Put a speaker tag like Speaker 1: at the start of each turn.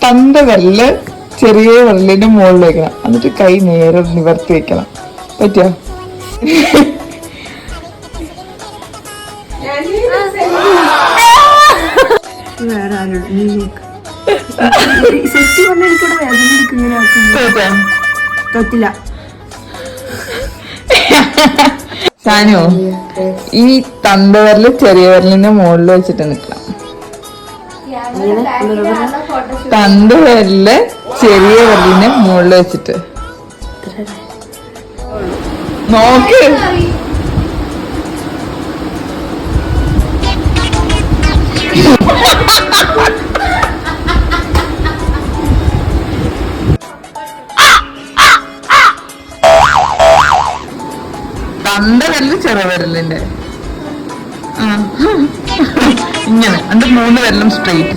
Speaker 1: തന്തവരല് ചെറിയ വിരലിന്റെ മുകളിൽ വെക്കണം. എന്നിട്ട് കൈ നേരെ നിവർത്തി വെക്കണം. പറ്റിയോ?
Speaker 2: വേറെ ആരോട് ശരിക്കും പറഞ്ഞാൽ എനിക്കിവിടെ വേദന എടുക്കും ഇങ്ങനെ ആക്കുമ്പോ. പറ്റില്ല.
Speaker 1: സാനു, ഈ തന്തവരല് ചെറിയ വിരലിന്റെ മുകളിൽ വെച്ചിട്ട് നിക്കണം. തന്തവരല് ചെറിയ വിരലിന്റെ മുകളിൽ വെച്ചിട്ട് നോക്ക്. തന്തവരല് ചെറിയ വിരലിന്റെ ഇങ്ങനെ. എന്റെ 3 വിരലും സ്ട്രെയിറ്റ്.